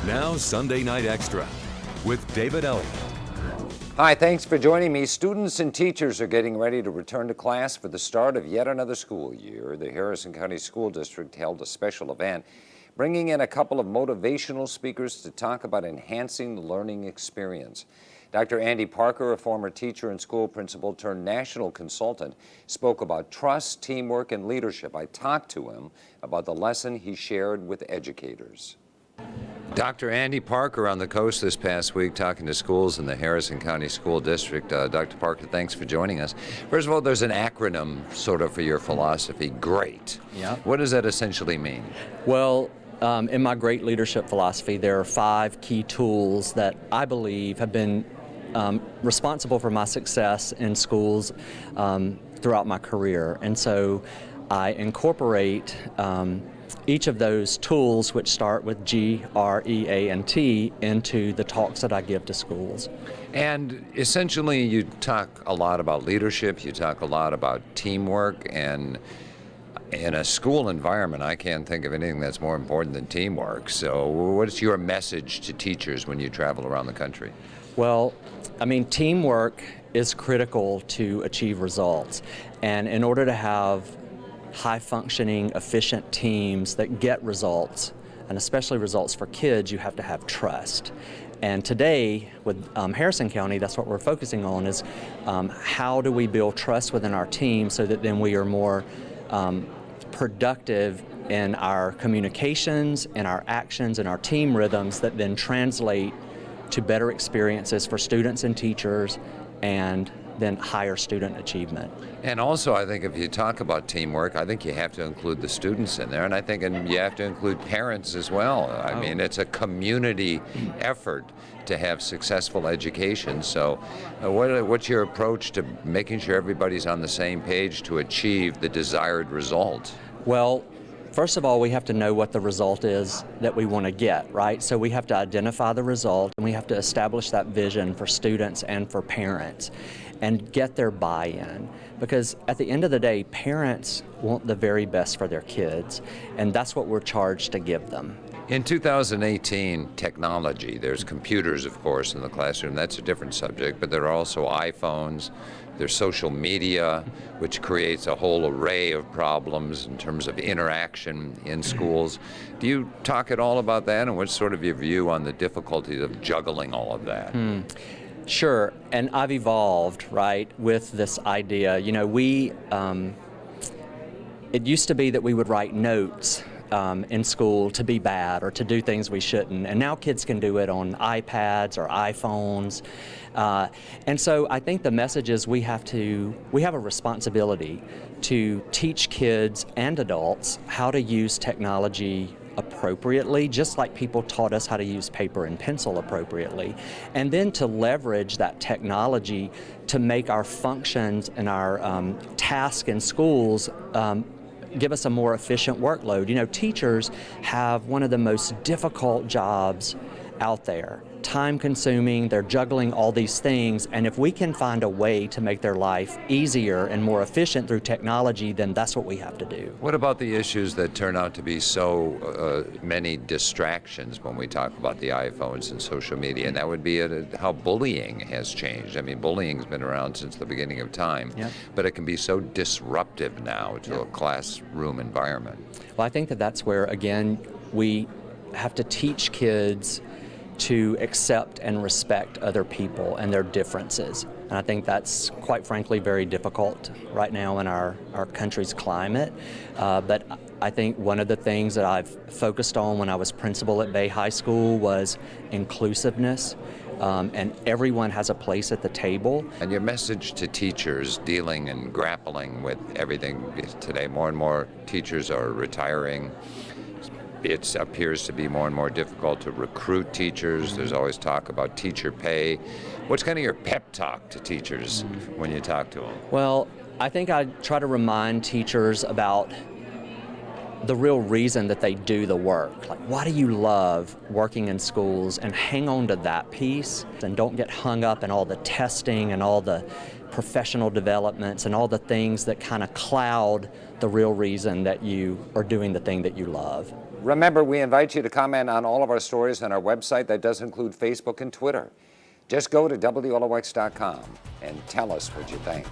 Now Sunday Night Extra with David Elliott. Hi, thanks for joining me. Students and teachers are getting ready to return to class for the start of yet another school year. The Harrison County School District held a special event, bringing in a couple of motivational speakers to talk about enhancing the learning experience. Dr. Andy Parker, a former teacher and school principal turned national consultant, spoke about trust, teamwork, and leadership. I talked to him about the lesson he shared with educators. Dr. Andy Parker on the coast this past week talking to schools in the Harrison County School District. Dr. Parker, thanks for joining us. First of all, there's an acronym sort of for your philosophy, GREAT. Yeah. What does that essentially mean? Well, in my great leadership philosophy, there are 5 key tools that I believe have been responsible for my success in schools throughout my career. And so I incorporate each of those tools, which start with G, R, E, A, and T, into the talks that I give to schools. And essentially you talk a lot about leadership, you talk a lot about teamwork, and in a school environment, I can't think of anything that's more important than teamwork. So what's your message to teachers when you travel around the country? Well, I mean, teamwork is critical to achieve results. And in order to have high-functioning, efficient teams that get results, and especially results for kids, you have to have trust. And today, with Harrison County, that's what we're focusing on, is how do we build trust within our team so that then we are more productive in our communications, in our actions, in our team rhythms that then translate to better experiences for students and teachers, and then higher student achievement. And also, I think if you talk about teamwork, I think you have to include the students in there, and I think you have to include parents as well. I mean, it's a community effort to have successful education. So what's your approach to making sure everybody's on the same page to achieve the desired result? Well, first of all, we have to know what the result is that we want to get, right? So we have to identify the result, and we have to establish that vision for students and for parents and get their buy-in. Because at the end of the day, parents want the very best for their kids, and that's what we're charged to give them. In 2018, technology, there's computers, of course, in the classroom. That's a different subject, but there are also iPhones. There's social media, which creates a whole array of problems in terms of interaction in schools. Do you talk at all about that, and what's sort of your view on the difficulties of juggling all of that? Sure, and I've evolved, right, with this idea. You know, it used to be that we would write notes in school to be bad or to do things we shouldn't, and now kids can do it on iPads or iPhones. And so I think the message is we have a responsibility to teach kids and adults how to use technology appropriately, just like people taught us how to use paper and pencil appropriately, and then to leverage that technology to make our functions and our tasks in schools give us a more efficient workload. You know, teachers have one of the most difficult jobs out there, time-consuming, they're juggling all these things, and if we can find a way to make their life easier and more efficient through technology, then that's what we have to do. What about the issues that turn out to be so many distractions when we talk about the iPhones and social media? And that would be how bullying has changed. I mean, bullying's been around since the beginning of time, but it can be so disruptive now to a classroom environment. Well, I think that's where, again, we have to teach kids to accept and respect other people and their differences. And I think that's, quite frankly, very difficult right now in our country's climate. But I think one of the things that I've focused on when I was principal at Bay High School was inclusiveness. And everyone has a place at the table. And your message to teachers dealing and grappling with everything today, more and more teachers are retiring. It appears to be more and more difficult to recruit teachers. There's always talk about teacher pay. What's kind of your pep talk to teachers when you talk to them? Well, I think I try to remind teachers about the real reason that they do the work. Like, why do you love working in schools? And hang on to that piece, and don't get hung up in all the testing and all the professional developments and all the things that kind of cloud the real reason that you are doing the thing that you love. Remember, we invite you to comment on all of our stories on our website. That does include Facebook and Twitter. Just go to WLOX.com and tell us what you think.